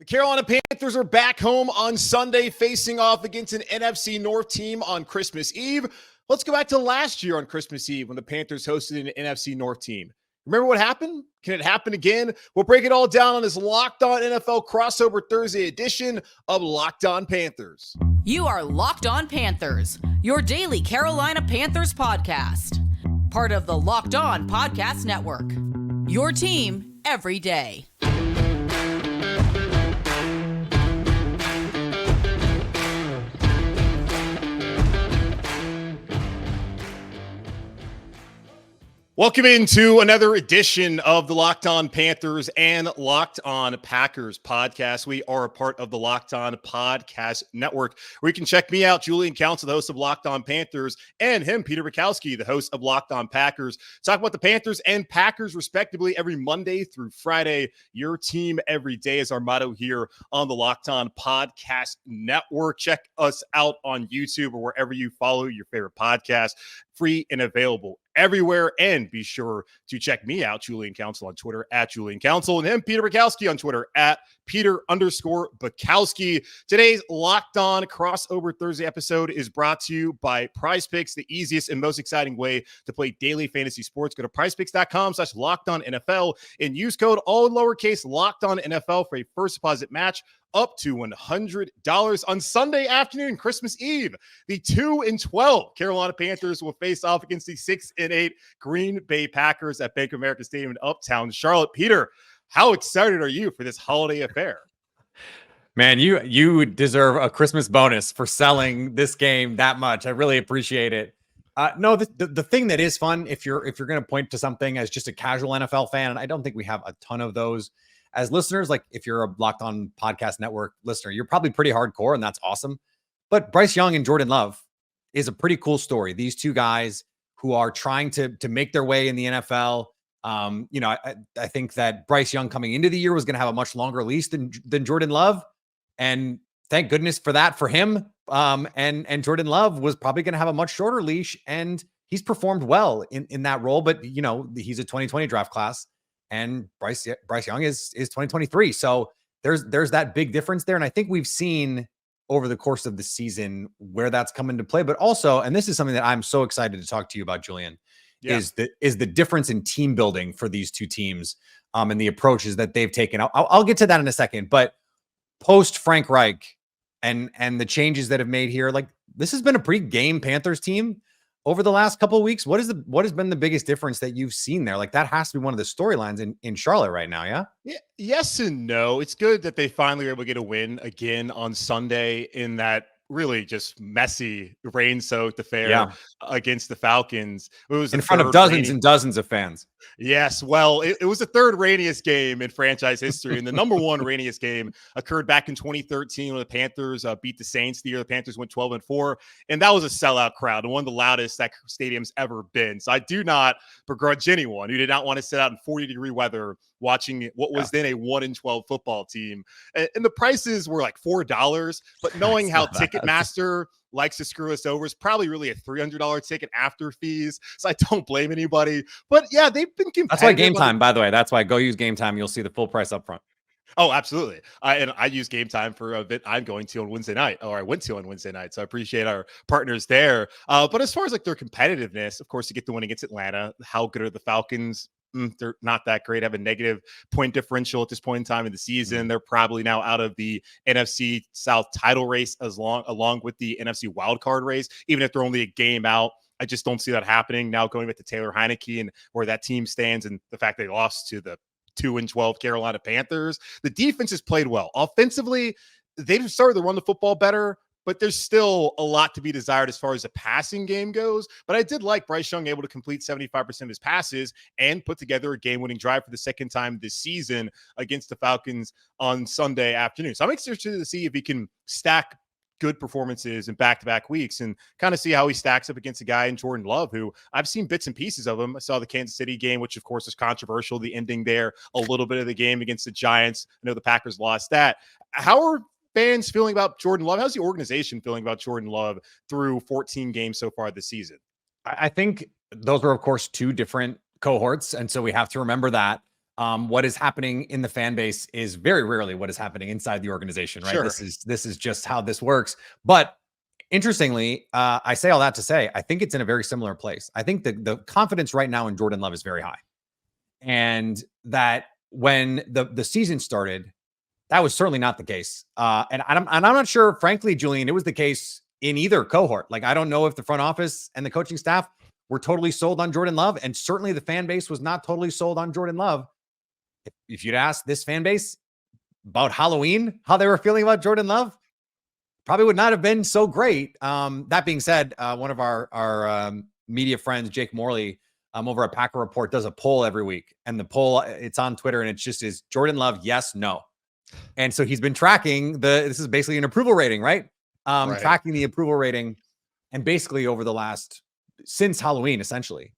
Carolina Panthers are back home on Sunday, facing off against an NFC North team on Christmas Eve. Let's go back to last year on Christmas Eve when the Panthers hosted an NFC North team. Remember what happened? Can it happen again? We'll break it all down on this Locked On NFL crossover Thursday edition of Locked On Panthers. You are Locked On Panthers, your daily Carolina Panthers podcast. Part of the Locked On Podcast Network. Your team every day. Welcome into another edition of the Locked On Panthers and Locked On Packers podcast. We are a part of the Locked On Podcast Network, where you can check me out, Julian Council, the host of Locked On Panthers, and him, Peter Bukowski, the host of Locked On Packers. Talk about the Panthers and Packers, respectively, every Monday through Friday. Your team every day is our motto here on the Locked On Podcast Network. Check us out on YouTube or wherever you follow your favorite podcast. Free and available everywhere. And be sure to check me out, Julian Council, on Twitter at Julian Council, and him, Peter Bukowski, on Twitter at Peter_Bukowski. Today's Locked On Crossover Thursday episode is brought to you by PrizePicks, the easiest and most exciting way to play daily fantasy sports. Go to PrizePicks.com/LockedOnNFL and use code all in lowercase LockedOnNFL for a first deposit match up to $100 on Sunday afternoon, Christmas Eve. The 2-12 Carolina Panthers will face off against the 6-8 Green Bay Packers at Bank of America Stadium in Uptown Charlotte. Peter, how excited are you for this holiday affair? Man, you deserve a Christmas bonus for selling this game that much. I really appreciate it. No, the thing that is fun, if you're going to point to something as just a casual NFL fan, and I don't think we have a ton of those as listeners, like if you're a Locked On Podcast Network listener, you're probably pretty hardcore, and that's awesome. But Bryce Young and Jordan Love is a pretty cool story. These two guys who are trying to make their way in the NFL. I think that Bryce Young coming into the year was going to have a much longer leash than Jordan Love. And thank goodness for that for him. And Jordan Love was probably going to have a much shorter leash, and he's performed well in that role. But, he's a 2020 draft class, and Bryce Young is 2023. So there's that big difference there. And I think we've seen over the course of the season where that's come into play, but also, and this is something that I'm so excited to talk to you about, Julian, is the difference in team building for these two teams, and the approaches that they've taken. I'll get to that in a second, but post Frank Reich and the changes that have made here, like this has been a pretty game Panthers team over the last couple of weeks. What has been the biggest difference that you've seen there? Like that has to be one of the storylines in Charlotte right now. Yeah. Yes and no. It's good that they finally were able to get a win again on Sunday in that really just messy, rain-soaked affair against the Falcons. It was in front of dozens and dozens of fans. Yes, well, it was the third rainiest game in franchise history, and the number one rainiest game occurred back in 2013 when the Panthers beat the Saints. The year the Panthers went 12-4, and that was a sellout crowd, and one of the loudest that stadium's ever been. So I do not begrudge anyone who did not want to sit out in 40-degree weather watching what was then a 1-12 football team. And the prices were like $4, but knowing how Ticketmaster likes to screw us over, is probably really a $300 ticket after fees. So I don't blame anybody. But yeah, they've been competitive. That's why Gametime, by the way. That's why go use Gametime. You'll see the full price up front. Oh, absolutely. And I use Gametime for a bit I'm going to on Wednesday night, or I went to on Wednesday night. So I appreciate our partners there. But as far as like their competitiveness, of course, to get the win against Atlanta, how good are the Falcons? They're not that great. Have a negative point differential at this point in time in the season. They're probably now out of the NFC South title race along with the NFC wildcard race, even if they're only a game out. I just don't see that happening now, going back to Taylor Heineke and where that team stands, and the fact they lost to the 2-12 Carolina Panthers. The defense has played well. Offensively, they've started to run the football better, but there's still a lot to be desired as far as the passing game goes. But I did like Bryce Young able to complete 75% of his passes and put together a game-winning drive for the second time this season against the Falcons on Sunday afternoon. So I'm interested to see if he can stack good performances in back-to-back weeks and kind of see how he stacks up against a guy in Jordan Love, who I've seen bits and pieces of him. I saw the Kansas City game, which of course is controversial, the ending there, a little bit of the game against the Giants. I know the Packers lost that. How are fans feeling about Jordan Love? How's the organization feeling about Jordan Love through 14 games so far this season? I think those were, of course, two different cohorts. And so we have to remember that. What is happening in the fan base is very rarely what is happening inside the organization, right? Sure. This is just how this works. But interestingly, I say all that to say, I think it's in a very similar place. I think the confidence right now in Jordan Love is very high. And that when the season started, that was certainly not the case. And I'm not sure, frankly, Julian, it was the case in either cohort. Like, I don't know if the front office and the coaching staff were totally sold on Jordan Love. And certainly the fan base was not totally sold on Jordan Love. If you'd asked this fan base about Halloween, how they were feeling about Jordan Love, probably would not have been so great. That being said, one of our media friends, Jake Morley, over at Packer Report, does a poll every week. And the poll, it's on Twitter, and it's just is Jordan Love, yes, no. And so he's been tracking this is basically an approval rating, right? Right. Tracking the approval rating. And basically over the last, since Halloween, essentially,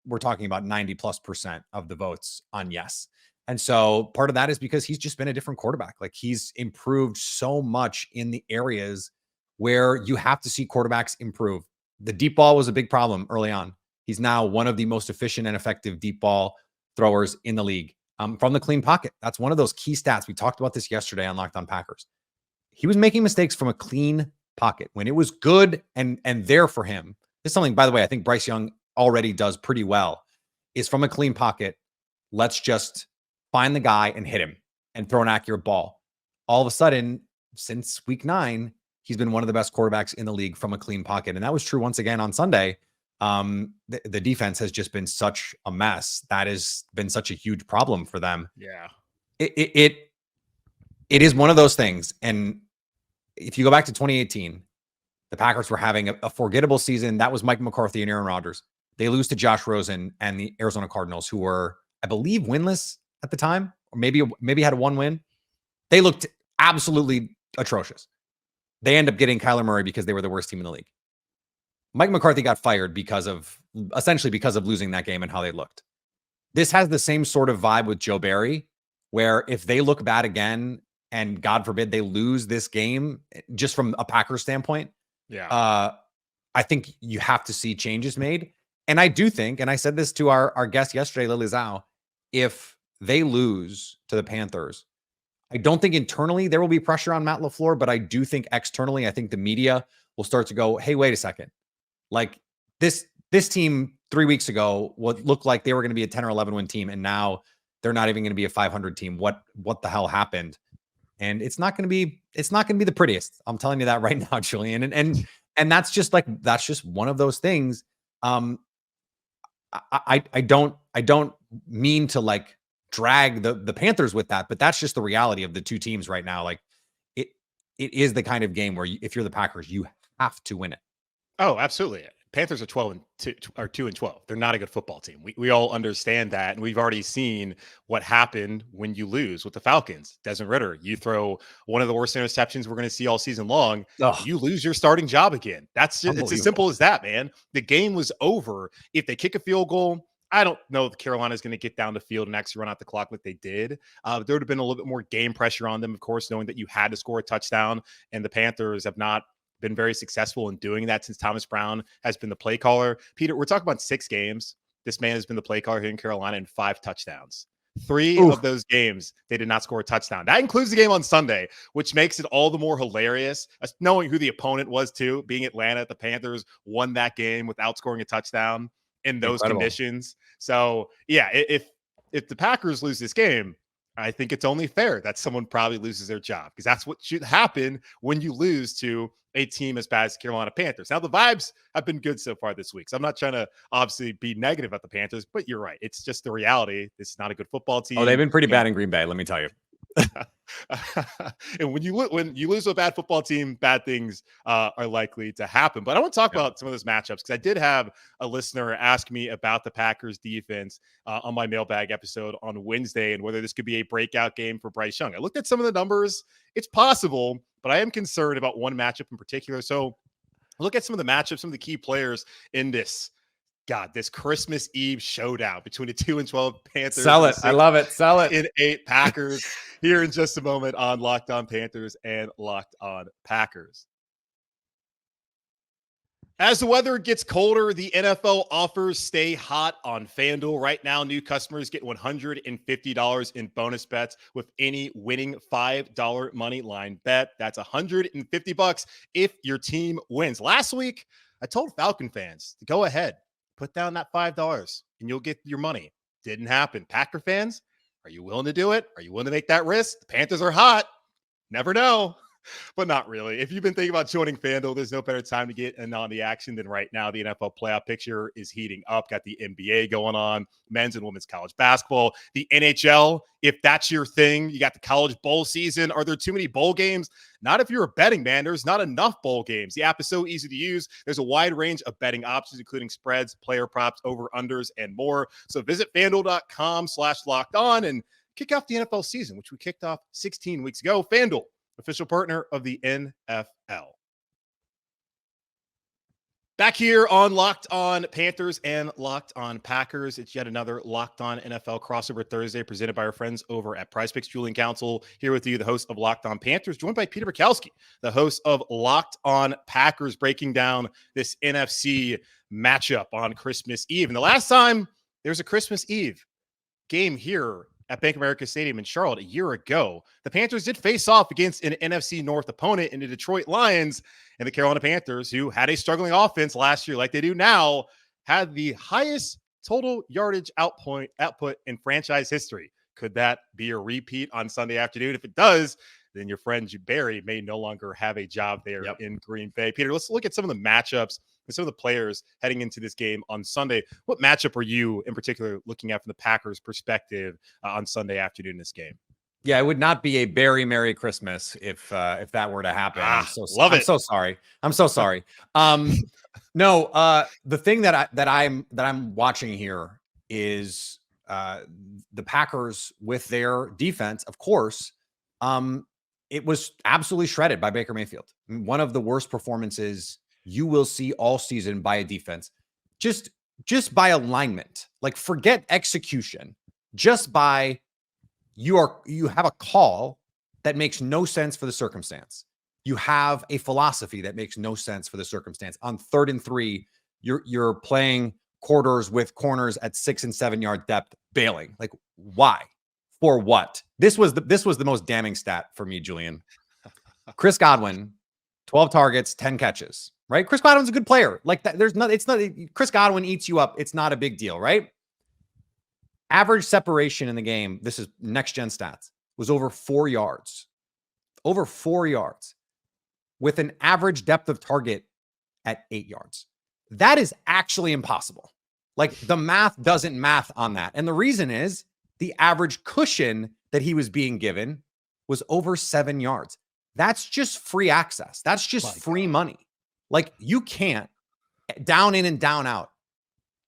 we're talking about 90+% of the votes on yes. And so part of that is because he's just been a different quarterback. Like, he's improved so much in the areas where you have to see quarterbacks improve. The deep ball was a big problem early on. He's now one of the most efficient and effective deep ball throwers in the league. From the clean pocket. That's one of those key stats. We talked about this yesterday on Locked On Packers. He was making mistakes from a clean pocket when it was good and there for him. This is something, by the way, I think Bryce Young already does pretty well, is from a clean pocket. Let's just find the guy and hit him and throw an accurate ball. All of a sudden, since week 9, he's been one of the best quarterbacks in the league from a clean pocket. And that was true once again on Sunday. The defense has just been such a mess. That has been such a huge problem for them. Yeah. It is one of those things. And if you go back to 2018, the Packers were having a forgettable season. That was Mike McCarthy and Aaron Rodgers. They lose to Josh Rosen and the Arizona Cardinals, who were, I believe, winless at the time, or maybe had a 1 win. They looked absolutely atrocious. They end up getting Kyler Murray because they were the worst team in the league. Mike McCarthy got fired essentially because of losing that game and how they looked. This has the same sort of vibe with Joe Barry, where if they look bad again, and God forbid they lose this game, just from a Packers standpoint, I think you have to see changes made. And I do think, and I said this to our guest yesterday, Lily Zhao, if they lose to the Panthers, I don't think internally there will be pressure on Matt LaFleur, but I do think externally, I think the media will start to go, hey, wait a second. Like, this team 3 weeks ago would look like they were going to be a 10 or 11 win team, and now they're not even going to be a 500 team. What the hell happened? And it's not going to be the prettiest. I'm telling you that right now, Julian. And that's just one of those things. I don't mean to like drag the Panthers with that, but that's just the reality of the two teams right now. Like, it is the kind of game where if you're the Packers, you have to win it. Oh, absolutely. Panthers are 2-12. They're not a good football team. We all understand that. And we've already seen what happened when you lose with the Falcons. Desmond Ridder, you throw one of the worst interceptions we're going to see all season long. You lose your starting job again. It's as simple as that, man. The game was over. If they kick a field goal, I don't know if Carolina is going to get down the field and actually run out the clock like they did. There would have been a little bit more game pressure on them, of course, knowing that you had to score a touchdown, and the Panthers have not been very successful in doing that since Thomas Brown has been the play caller. Peter, we're talking about 6 games. This man has been the play caller here in Carolina in 5 touchdowns. 3 of those games, they did not score a touchdown. That includes the game on Sunday, which makes it all the more hilarious, knowing who the opponent was too. Being Atlanta, the Panthers won that game without scoring a touchdown in those conditions. So yeah, if the Packers lose this game, I think it's only fair that someone probably loses their job, because that's what should happen when you lose to a team as bad as the Carolina Panthers. Now, the vibes have been good so far this week, so I'm not trying to obviously be negative at the Panthers, but you're right. It's just the reality. This is not a good football team. Oh, they've been pretty bad in Green Bay, let me tell you. And when you lose to a bad football team, bad things are likely to happen. But I want to talk about some of those matchups, because I did have a listener ask me about the Packers defense on my mailbag episode on Wednesday, and whether this could be a breakout game for Bryce Young. I looked at some of the numbers. It's possible, but I am concerned about one matchup in particular. So look at some of the matchups, some of the key players in this Christmas Eve showdown between the 2-12 Panthers. Sell it. I love it. Sell it. In 8 Packers here in just a moment on Locked On Panthers and Locked On Packers. As the weather gets colder, the NFL offers stay hot on FanDuel. Right now, new customers get $150 in bonus bets with any winning $5 money line bet. That's $150 if your team wins. Last week, I told Falcon fans to go ahead, put down that $5 and you'll get your money. Didn't happen. Packer fans, are you willing to do it? Are you willing to make that risk? The Panthers are hot. Never know. But not really. If you've been thinking about joining FanDuel, there's no better time to get in on the action than right now. The NFL playoff picture is heating up. Got the NBA going on, men's and women's college basketball, the NHL. If that's your thing, you got the college bowl season. Are there too many bowl games? Not if you're a betting man. There's not enough bowl games. The app is so easy to use. There's a wide range of betting options, including spreads, player props, over-unders, and more. So visit FanDuel.com/locked-on and kick off the NFL season, which we kicked off 16 weeks ago. FanDuel, official partner of the NFL. Back here on Locked On Panthers and Locked On Packers, it's yet another Locked On NFL crossover Thursday presented by our friends over at PrizePicks. Julian Council here with you, the host of Locked On Panthers, joined by Peter Bukowski, the host of Locked On Packers, breaking down this NFC matchup on Christmas Eve. And the last time there was a Christmas Eve game here at Bank of America Stadium in Charlotte a year ago, the Panthers did face off against an NFC North opponent in the Detroit Lions, and the Carolina Panthers, who had a struggling offense last year like they do now, had the highest total yardage output in franchise history. Could that be a repeat on Sunday afternoon? If it does, then your friend Barry may no longer have a job there in Green Bay. Peter, let's look at some of the matchups and some of the players heading into this game on Sunday. What matchup are you in particular looking at from the Packers' perspective on Sunday afternoon in this game? Yeah, it would not be a very Merry Christmas if that were to happen. I'm so sorry. I'm so sorry. No, the thing that I'm watching here is the Packers with their defense, of course. It was absolutely shredded by Baker Mayfield. One of the worst performances you will see all season by a defense, just by alignment. Like, forget execution, just by you have a call that makes no sense for the circumstance. You have a philosophy that makes no sense for the circumstance. On 3rd and 3, you're playing quarters with corners at 6 and 7 yard depth, bailing. Like, why? For what? This was the most damning stat for me, Julian. Chris Godwin, 12 targets, 10 catches, right? Chris Godwin's a good player. Like that, Chris Godwin eats you up. It's not a big deal, right? Average separation in the game, this is next gen stats, was over 4 yards. Over 4 yards with an average depth of target at 8 yards. That is actually impossible. Like, the math doesn't math on that. And the reason is the average cushion that he was being given was over 7 yards. That's just free access. That's just free money. Like, you can't down in and down out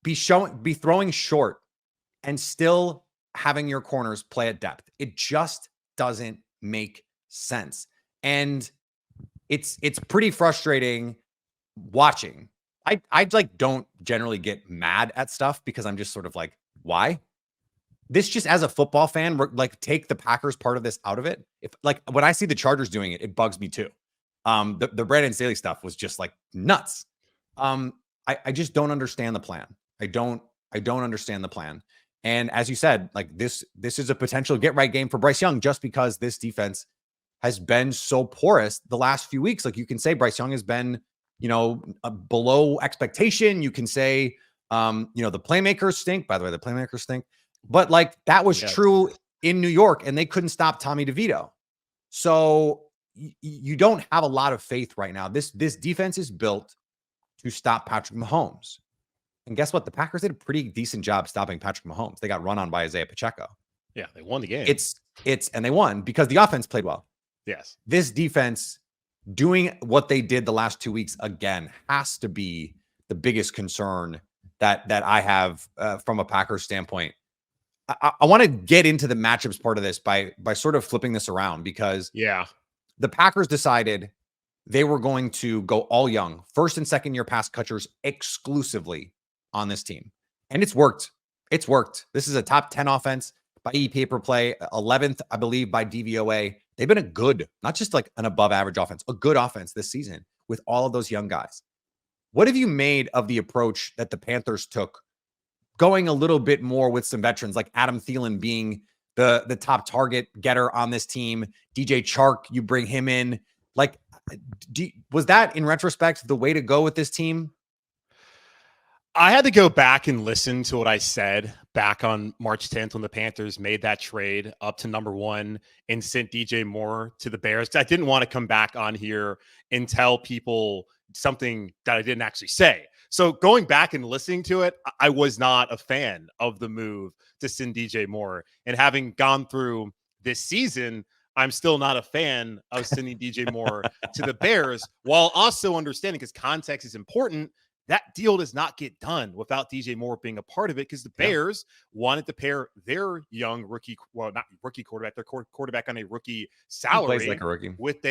be throwing short and still having your corners play at depth. It just doesn't make sense. And it's pretty frustrating watching. I like don't generally get mad at stuff because I'm just sort of like, why? This just, as a football fan, like, take the Packers part of this out of it. If, like, when I see the Chargers doing it, it bugs me too. The Brandon Staley stuff was just like nuts. I just don't understand the plan. I don't understand the plan. And as you said, like, this is a potential get right game for Bryce Young, just because this defense has been so porous the last few weeks. Like, you can say Bryce Young has been, below expectation. You can say, the playmakers stink. By the way, the playmakers stink. But, like, that was true in New York, and they couldn't stop Tommy DeVito. So you don't have a lot of faith right now. This defense is built to stop Patrick Mahomes. And guess what? The Packers did a pretty decent job stopping Patrick Mahomes. They got run on by Isaiah Pacheco. Yeah, they won the game. And they won because the offense played well. Yes. This defense doing what they did the last 2 weeks again has to be the biggest concern that I have from a Packers standpoint. I want to get into the matchups part of this by sort of flipping this around, because the Packers decided they were going to go all young, first and second year pass catchers exclusively on this team. And it's worked. It's worked. This is a top 10 offense by e-paper play, 11th, I believe, by DVOA. They've been a good, not just like an above average offense, a good offense this season with all of those young guys. What have you made of the approach that the Panthers took, going a little bit more with some veterans like Adam Thielen being the top target getter on this team? DJ Chark, you bring him in. Like, was that in retrospect the way to go with this team? I had to go back and listen to what I said back on March 10th when the Panthers made that trade up to number one and sent DJ Moore to the Bears. I didn't want to come back on here and tell people something that I didn't actually say. So going back and listening to it, I was not a fan of the move to send DJ Moore. And having gone through this season, I'm still not a fan of sending DJ Moore to the Bears, while also understanding, because context is important, that deal does not get done without DJ Moore being a part of it, because the Bears wanted to pair their young rookie, well, not rookie quarterback, their quarterback on a rookie salary, plays like a rookie, with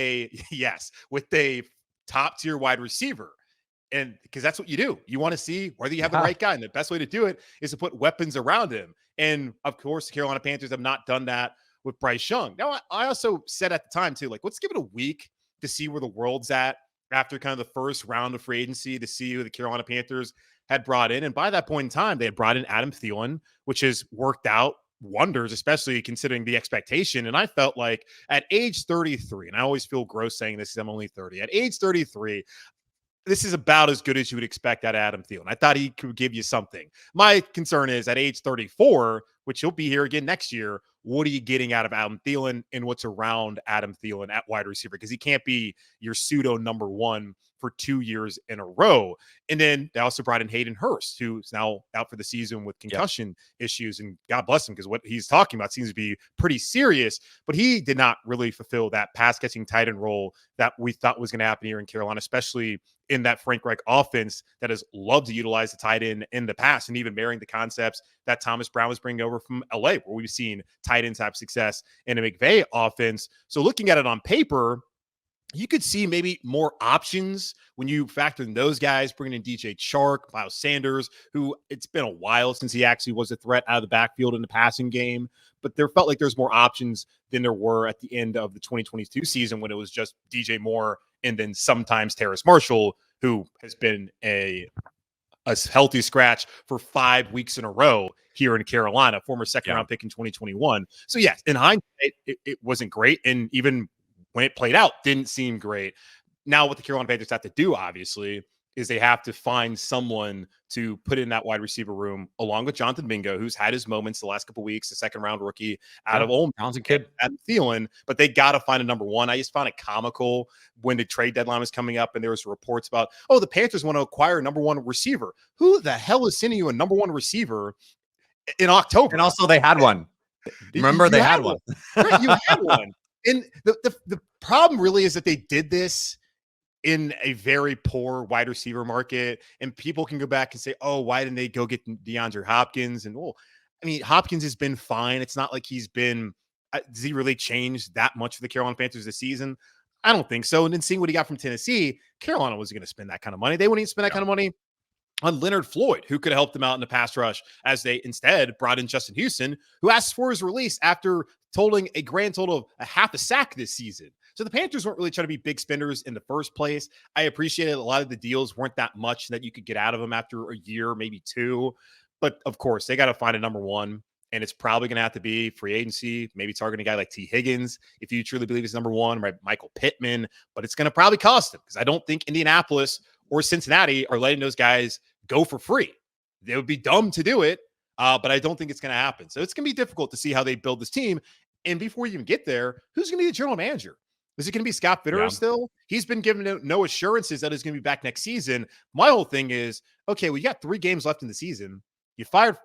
a top tier wide receiver. And because that's what you do. You want to see whether you have the right guy. And the best way to do it is to put weapons around him. And of course, the Carolina Panthers have not done that with Bryce Young. Now, I also said at the time too, like, let's give it a week to see where the world's at after kind of the first round of free agency, to see who the Carolina Panthers had brought in. And by that point in time, they had brought in Adam Thielen, which has worked out wonders, especially considering the expectation. And I felt like at age 33, and I always feel gross saying this because I'm only 30, at age 33, this is about as good as you would expect out of Adam Thielen. I thought he could give you something. My concern is at age 34, which he'll be here again next year, what are you getting out of Adam Thielen and what's around Adam Thielen at wide receiver? Because he can't be your pseudo number one for 2 years in a row. And then they also brought in Hayden Hurst, who's now out for the season with concussion issues. And God bless him, because what he's talking about seems to be pretty serious. But he did not really fulfill that pass-catching tight end role that we thought was going to happen here in Carolina, especially in that Frank Reich offense that has loved to utilize the tight end in the past, and even marrying the concepts that Thomas Brown was bringing over from LA, where we've seen tight ends have success in a McVay offense. So looking at it on paper, you could see maybe more options when you factor in those guys, bringing in DJ Chark, Miles Sanders, who it's been a while since he actually was a threat out of the backfield in the passing game. But there felt like there's more options than there were at the end of the 2022 season, when it was just DJ Moore and then sometimes Terrace Marshall, who has been a healthy scratch for 5 weeks in a row here in Carolina, former second-round pick in 2021. So, yes, in hindsight, it wasn't great. And even when it played out, didn't seem great. Now what the Carolina Panthers have to do, obviously, is they have to find someone to put in that wide receiver room, along with Jonathan Mingo, who's had his moments the last couple of weeks, the second-round rookie out of Ole Miss, talented kid, Adam Thielen, but they got to find a number one. I just found it comical when the trade deadline was coming up and there was reports about, the Panthers want to acquire a number one receiver. Who the hell is sending you a number one receiver in October? And also they had one. Remember, they had one. Right, you had one. And the problem really is that they did this in a very poor wide receiver market, and people can go back and say, why didn't they go get DeAndre Hopkins? And Hopkins has been fine. It's not like he's been, does he really change that much for the Carolina Panthers this season? I don't think so. And then seeing what he got from Tennessee, Carolina wasn't going to spend that kind of money. They wouldn't even spend that kind of money on Leonard Floyd, who could have helped them out in the pass rush, as they instead brought in Justin Houston, who asked for his release after totaling a grand total of a half a sack this season. So the Panthers weren't really trying to be big spenders in the first place. I appreciated a lot of the deals weren't that much that you could get out of them after a year, maybe two. But of course, they got to find a number one, and it's probably going to have to be free agency, maybe targeting a guy like T. Higgins, if you truly believe he's number one, right? Michael Pittman, but it's going to probably cost him, because I don't think Indianapolis or Cincinnati are letting those guys go for free. They would be dumb to do it, but I don't think it's going to happen. So it's going to be difficult to see how they build this team. And before you even get there, who's going to be the general manager? Is it going to be Scott Fitterer still? He's been given no assurances that he's going to be back next season. My whole thing is, okay, we got 3 games left in the season. You fired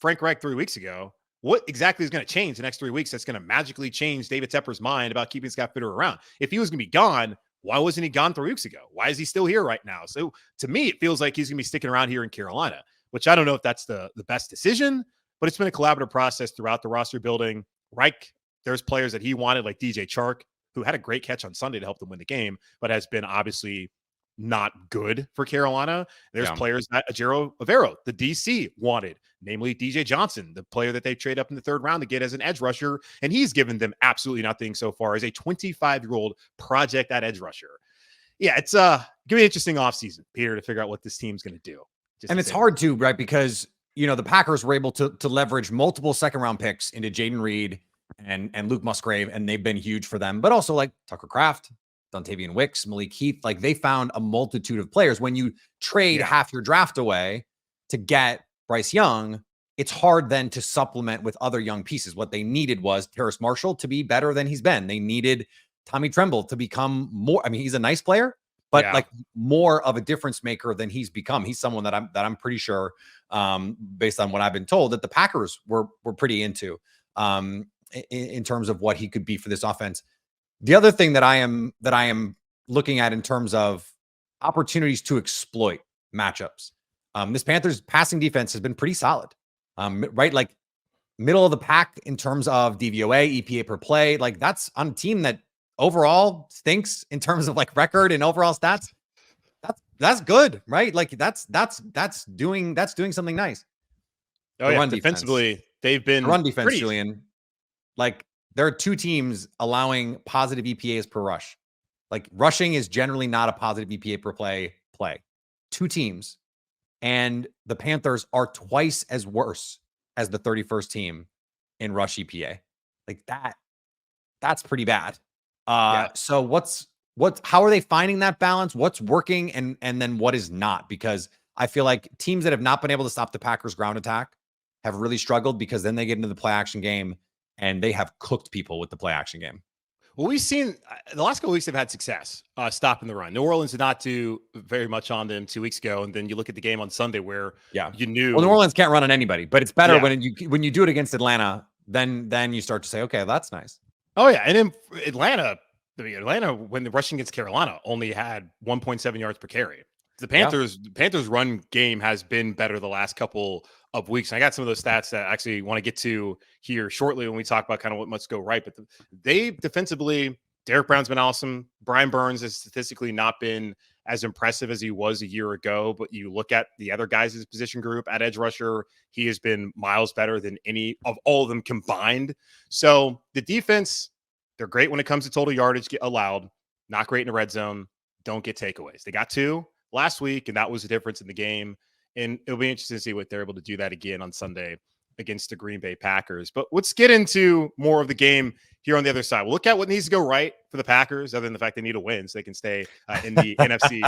Frank Reich 3 weeks ago. What exactly is going to change the next 3 weeks that's going to magically change David Tepper's mind about keeping Scott Fitterer around? If he was going to be gone, why wasn't he gone 3 weeks ago? Why is he still here right now? So to me, it feels like he's going to be sticking around here in Carolina, which I don't know if that's the best decision, but it's been a collaborative process throughout the roster building. Reich, there's players that he wanted, like DJ Chark, who had a great catch on Sunday to help them win the game, but has been obviously not good for Carolina. There's players that Ajero Avero, the DC, wanted, namely DJ Johnson, the player that they trade up in the third round to get as an edge rusher, and he's given them absolutely nothing so far as a 25-year-old project at edge rusher. yeah, it's gonna be an interesting offseason, Peter, to figure out what this team's gonna do. And it's hard too, right? Because the Packers were able to leverage multiple second-round picks into Jaden Reed and Luke Musgrave, and they've been huge for them. But also like Tucker Kraft, Dontavian Wicks, Malik Heath, like they found a multitude of players. When you trade half your draft away to get Bryce Young, it's hard then to supplement with other young pieces. What they needed was Terrace Marshall to be better than he's been. They needed Tommy Tremble to become more. I mean, he's a nice player, but like more of a difference maker than he's become. He's someone that I'm pretty sure, based on what I've been told, that the Packers were pretty into in terms of what he could be for this offense. The other thing that I am looking at in terms of opportunities to exploit matchups, this Panthers passing defense has been pretty solid, right? Like middle of the pack in terms of DVOA, EPA per play. Like that's on a team that overall stinks in terms of like record and overall stats. That's good, right? Like that's doing something nice. Oh yeah, defensively they've been run defense, Julian. Like there are two teams allowing positive EPAs per rush. Like rushing is generally not a positive EPA per play. Two teams, and the Panthers are twice as worse as the 31st team in rush EPA. Like that's pretty bad. So how are they finding that balance? What's working and then what is not? Because I feel like teams that have not been able to stop the Packers ground attack have really struggled, because then they get into the play action game and they have cooked people with the play action game. Well, we've seen the last couple of weeks they've had success stopping the run. New Orleans did not do very much on them 2 weeks ago, and then you look at the game on Sunday where you knew. Well, New Orleans can't run on anybody, but it's better when you do it against Atlanta. Then you start to say, okay, that's nice. Oh yeah, and in Atlanta, when the rushing against Carolina only had 1.7 yards per carry. The Panthers run game has been better the last couple of weeks. And I got some of those stats that I actually want to get to here shortly when we talk about kind of what must go right. But they defensively, Derek Brown's been awesome. Brian Burns has statistically not been as impressive as he was a year ago. But you look at the other guys in his position group at edge rusher, he has been miles better than any of all of them combined. So the defense, they're great when it comes to total yardage allowed, not great in the red zone, don't get takeaways. They got 2 last week, and that was the difference in the game. And it'll be interesting to see what they're able to do that again on Sunday against the Green Bay Packers. But let's get into more of the game here on the other side. We'll look at what needs to go right for the Packers, other than the fact they need a win so they can stay in the NFC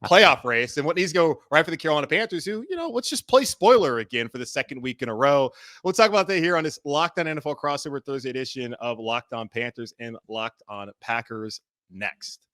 playoff race, and what needs to go right for the Carolina Panthers, who, let's just play spoiler again for the second week in a row. We'll talk about that here on this Locked On NFL crossover Thursday edition of Locked On Panthers and Locked On Packers next.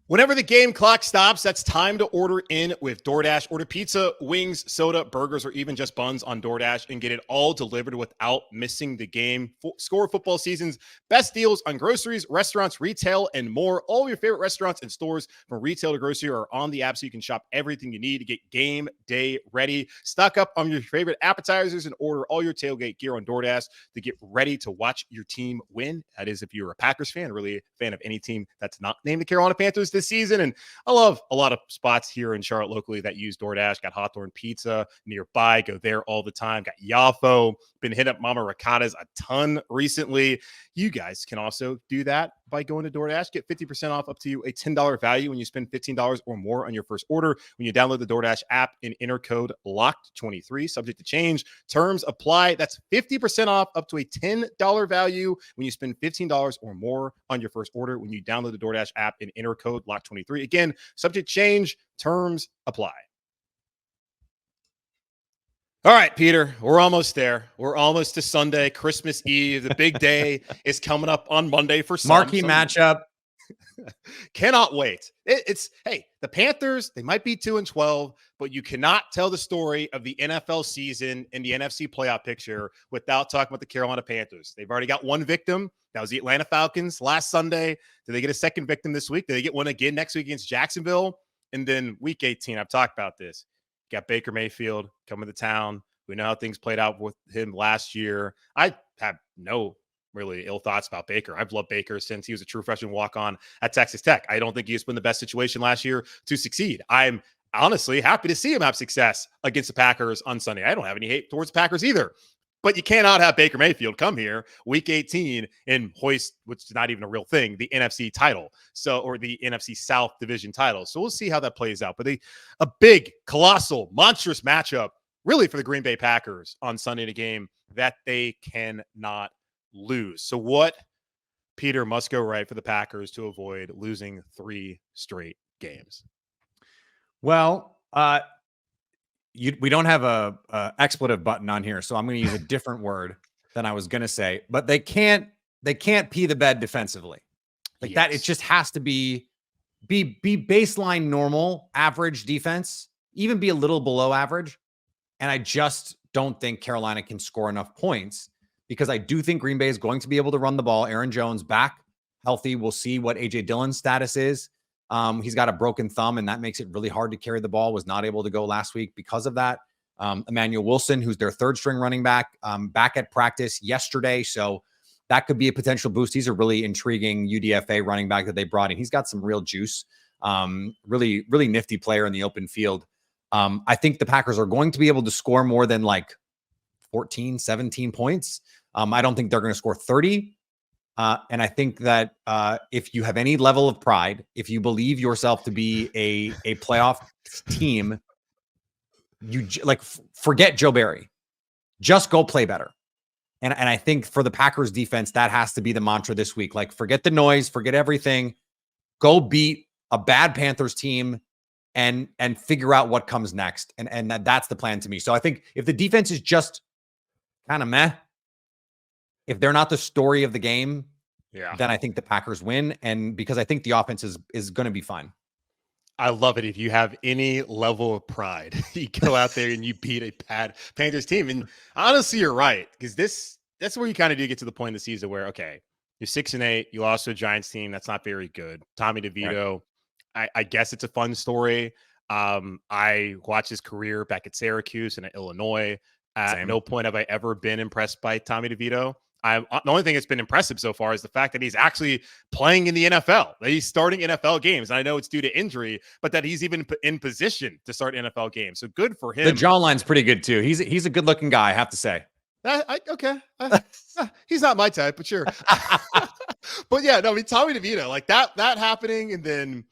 Whenever the game clock stops, that's time to order in with DoorDash. Order pizza, wings, soda, burgers, or even just buns on DoorDash and get it all delivered without missing the game. Score football season's best deals on groceries, restaurants, retail, and more. All of your favorite restaurants and stores from retail to grocery are on the app, so you can shop everything you need to get game day ready. Stock up on your favorite appetizers and order all your tailgate gear on DoorDash to get ready to watch your team win. That is if you're a Packers fan, really a fan of any team that's not named the Carolina Panthers this season. And I love a lot of spots here in Charlotte locally that use DoorDash. Got Hawthorne Pizza nearby, go there all the time. Got Yafo, been hit up Mama Ricotta's a ton recently. You guys can also do that by going to DoorDash. Get 50% off up to a $10 value when you spend $15 or more on your first order when you download the DoorDash app and enter code LOCKED23, subject to change. Terms apply. That's 50% off up to a $10 value when you spend $15 or more on your first order when you download the DoorDash app and enter code LOCKED23. Again, subject change. Terms apply. All right, Peter, we're almost there. We're almost to Sunday, Christmas Eve. The big day is coming up on Monday for some. Marquee matchup. Cannot wait. Hey, the Panthers, they might be 2-12, but you cannot tell the story of the NFL season and the NFC playoff picture without talking about the Carolina Panthers. They've already got one victim. That was the Atlanta Falcons last Sunday. Do they get a second victim this week? Do they get one again next week against Jacksonville? And then week 18, I've talked about this. Got Baker Mayfield coming to town. We know how things played out with him last year. I have no really ill thoughts about Baker. I've loved Baker since he was a true freshman walk-on at Texas Tech. I don't think he has been in the best situation last year to succeed. I'm honestly happy to see him have success against the Packers on Sunday. I don't have any hate towards the Packers either. But you cannot have Baker Mayfield come here week 18 and hoist, which is not even a real thing, the NFC title. So, or the NFC South division title. So we'll see how that plays out. But a big, colossal, monstrous matchup really for the Green Bay Packers on Sunday in a game that they cannot lose. So what, Peter, must go right for the Packers to avoid losing 3 straight games? Well, we don't have a expletive button on here, so I'm going to use a different word than I was going to say. But they can't pee the bed defensively like that. It just has to be baseline, normal, average defense, even be a little below average. And I just don't think Carolina can score enough points, because I do think Green Bay is going to be able to run the ball. Aaron Jones back healthy. We'll see what AJ Dillon's status is. He's got a broken thumb, and that makes it really hard to carry the ball. Was not able to go last week because of that. Emmanuel Wilson, who's their 3rd string running back, back at practice yesterday. So that could be a potential boost. He's a really intriguing UDFA running back that they brought in. He's got some real juice. Really, really nifty player in the open field. I think the Packers are going to be able to score more than like 14, 17 points. I don't think they're going to score 30. And I think that if you have any level of pride, if you believe yourself to be a playoff team, you forget Joe Barry. Just go play better. And I think for the Packers defense, that has to be the mantra this week. Like, forget the noise, forget everything. Go beat a bad Panthers team and figure out what comes next. And that's the plan to me. So I think if the defense is just kind of meh, if they're not the story of the game, then I think the Packers win. And because I think the offense is going to be fine. I love it. If you have any level of pride, you go out there and you beat a bad Panthers team. And honestly, you're right. Because that's where you kind of do get to the point of the season where, okay, you're 6-8. You lost to a Giants team that's not very good. Tommy DeVito, right. I guess it's a fun story. I watched his career back at Syracuse and at Illinois. At no point have I ever been impressed by Tommy DeVito. The only thing that's been impressive so far is the fact that he's actually playing in the NFL, that he's starting NFL games. And I know it's due to injury, but that he's even in position to start NFL games. So good for him. The jawline's pretty good too. He's a good looking guy, I have to say. He's not my type, but sure. But yeah, no, I mean, Tommy DeVito, like that happening. And then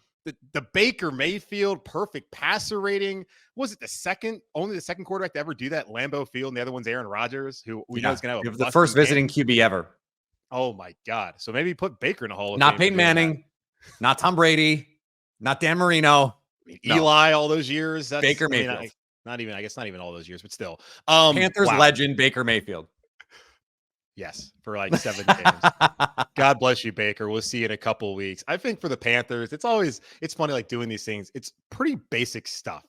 the Baker Mayfield perfect passer rating. Was it only the second quarterback to ever do that? Lambeau Field, and the other one's Aaron Rodgers, who we know is going to have the first visiting QB ever. Oh my God. So maybe put Baker in a Hall of Fame. Not Peyton Manning, not Tom Brady, not Dan Marino. Eli, all those years. That's Baker Mayfield. Not even all those years, but still. Panthers legend Baker Mayfield. Yes, for like 7 games. God bless you, Baker. We'll see you in a couple of weeks. I think for the Panthers, it's funny like doing these things. It's pretty basic stuff.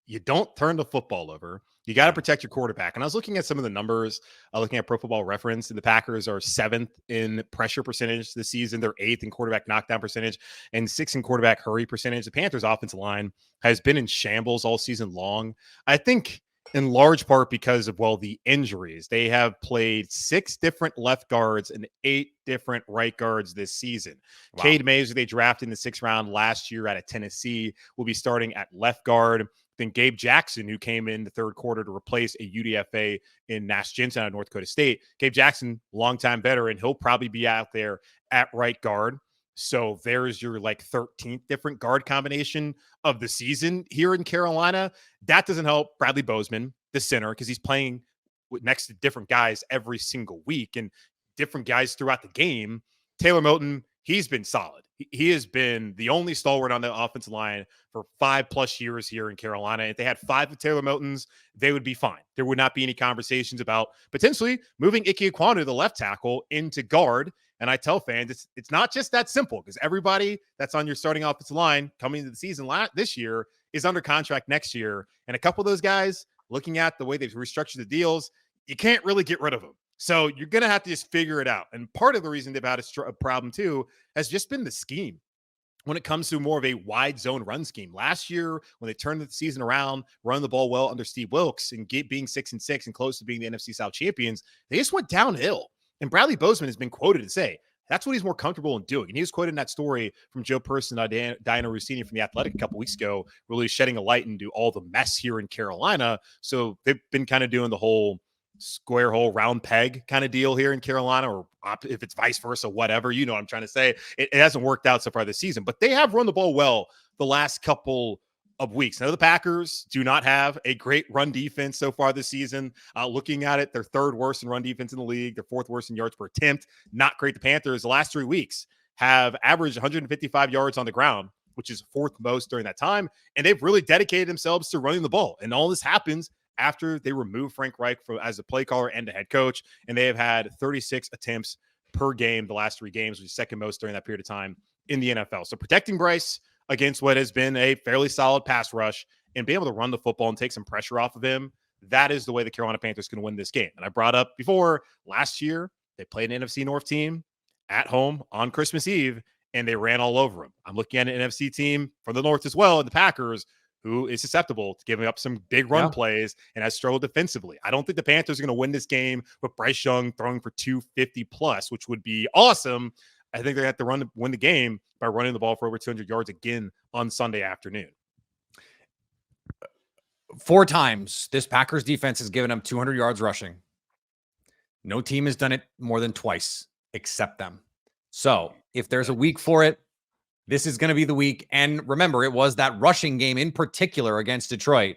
You don't turn the football over. You got to protect your quarterback. And I was looking at some of the numbers, looking at Pro Football Reference, and the Packers are 7th in pressure percentage this season. They're 8th in quarterback knockdown percentage and 6th in quarterback hurry percentage. The Panthers offensive line has been in shambles all season long. I think in large part because of, the injuries. They have played 6 different left guards and 8 different right guards this season. Wow. Cade Mays, who they drafted in the 6th round last year out of Tennessee, will be starting at left guard. Then Gabe Jackson, who came in the 3rd quarter to replace a UDFA in Nash Jensen out of North Dakota State. Gabe Jackson, longtime veteran, he'll probably be out there at right guard. So there's your 13th different guard combination of the season here in Carolina. That doesn't help Bradley Bozeman, the center, because he's playing next to different guys every single week and different guys throughout the game. Taylor Moton, he's been solid. He has been the only stalwart on the offensive line for 5+ years here in Carolina. If they had 5 of Taylor Motons, they would be fine. There would not be any conversations about potentially moving Ike Ekwonu, the left tackle, into guard. And I tell fans, it's not just that simple, because everybody that's on your starting offensive line coming into the season this year is under contract next year. And a couple of those guys, looking at the way they've restructured the deals, you can't really get rid of them. So you're going to have to just figure it out. And part of the reason they've had a problem too has just been the scheme when it comes to more of a wide zone run scheme. Last year, when they turned the season around, running the ball well under Steve Wilkes and being 6-6 and close to being the NFC South champions, they just went downhill. And Bradley Bozeman has been quoted to say that's what he's more comfortable in doing. And he was quoted in that story from Joe Person and Diana Rossini from The Athletic a couple weeks ago, really shedding a light into all the mess here in Carolina. So they've been kind of doing the whole square hole, round peg kind of deal here in Carolina, or if it's vice versa, whatever, you know what I'm trying to say. It hasn't worked out so far this season, but they have run the ball well the last couple of weeks. Now, the Packers do not have a great run defense so far this season. Looking at it, they're third worst in run defense in the league. They're fourth worst in yards per attempt. Not great. The Panthers, the last 3 weeks, have averaged 155 yards on the ground, which is fourth most during that time. And they've really dedicated themselves to running the ball. And all this happens after they removed Frank Reich as a play caller and a head coach. And they have had 36 attempts per game the last 3 games, which is second most during that period of time in the NFL. So protecting Bryce against what has been a fairly solid pass rush and be able to run the football and take some pressure off of him, that is the way the Carolina Panthers can win this game. And I brought up before, last year, they played an NFC North team at home on Christmas Eve, and they ran all over them. I'm looking at an NFC team from the North as well, and the Packers, who is susceptible to giving up some big run plays and has struggled defensively. I don't think the Panthers are going to win this game with Bryce Young throwing for 250 plus, which would be awesome. I think they have to win the game by running the ball for over 200 yards again on Sunday afternoon. 4 times this Packers defense has given them 200 yards rushing. No team has done it more than twice except them. So if there's a week for it, this is going to be the week. And remember, it was that rushing game in particular against Detroit.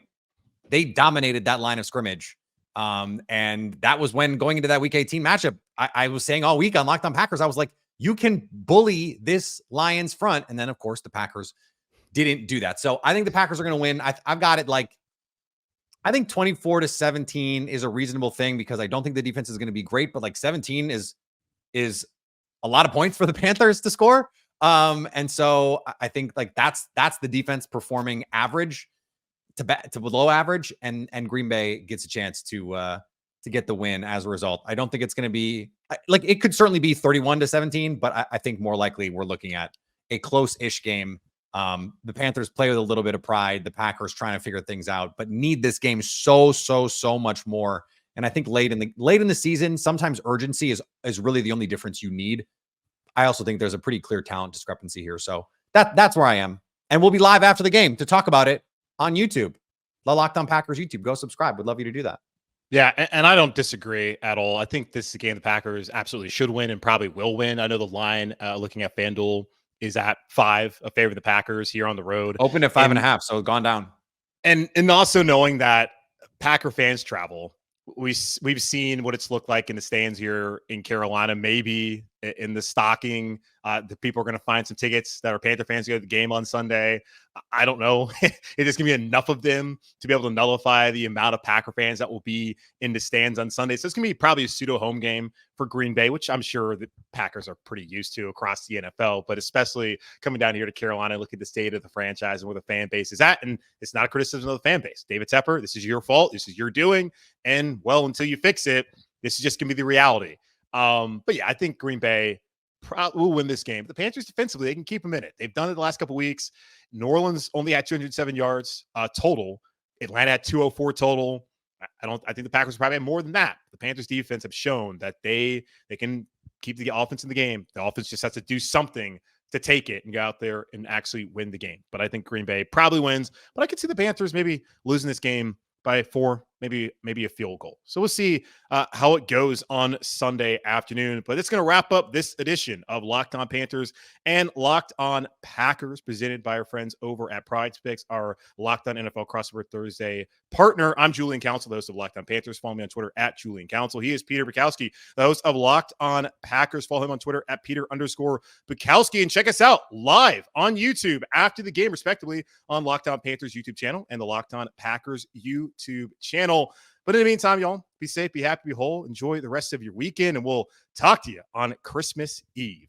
They dominated that line of scrimmage. And that was when going into that week 18 matchup, I was saying all week on Locked On Packers, I was like, you can bully this Lions front. And then, of course, the Packers didn't do that. So I think the Packers are going to win. I've got it like, I think 24-17 is a reasonable thing because I don't think the defense is going to be great, but like 17 is a lot of points for the Panthers to score. And so I think like that's the defense performing average to below average, and Green Bay gets a chance to get the win as a result. I don't think it's going to be like, it could certainly be 31-17, but I think more likely we're looking at a close-ish game. The Panthers play with a little bit of pride. The Packers trying to figure things out, but need this game so much more. And I think late in the season, sometimes urgency is really the only difference you need. I also think there's a pretty clear talent discrepancy here. So that's where I am. And we'll be live after the game to talk about it on YouTube. The Locked On Packers YouTube. Go subscribe. Would love you to do that. Yeah, and I don't disagree at all. I think this is a game the Packers absolutely should win and probably will win. I know the line, looking at FanDuel, is at 5, a favor of the Packers here on the road. Opened at 5.5, so gone down. And also knowing that Packer fans travel, we've seen what it's looked like in the stands here in Carolina. Maybe in the stocking, the people are going to find some tickets that are Panther fans to go to the game on Sunday. I don't know. It is going to be enough of them to be able to nullify the amount of Packer fans that will be in the stands on Sunday. So it's going to be probably a pseudo home game for Green Bay, which I'm sure the Packers are pretty used to across the NFL, but especially coming down here to Carolina, look at the state of the franchise and where the fan base is at. And it's not a criticism of the fan base. David Tepper, this is your fault. This is your doing. And well, until you fix it, this is just going to be the reality. But yeah, I think Green Bay will win this game. The Panthers defensively, they can keep them in it. They've done it the last couple of weeks. New Orleans only had 207 yards total. Atlanta had 204 total. I think the Packers probably have more than that. The Panthers defense have shown that they can keep the offense in the game. The offense just has to do something to take it and go out there and actually win the game. But I think Green Bay probably wins. But I could see the Panthers maybe losing this game by 4, maybe a field goal. So we'll see how it goes on Sunday afternoon. But it's going to wrap up this edition of Locked On Panthers and Locked On Packers, presented by our friends over at PrizePicks, our Locked On NFL Crossover Thursday partner. I'm Julian Council, the host of Locked On Panthers. Follow me on Twitter at Julian Council. He is Peter Bukowski, the host of Locked On Packers. Follow him on Twitter at Peter_Bukowski. And check us out live on YouTube after the game, respectively, on Locked On Panthers YouTube channel and the Locked On Packers YouTube channel. But in the meantime, y'all, be safe, be happy, be whole. Enjoy the rest of your weekend, and we'll talk to you on Christmas Eve.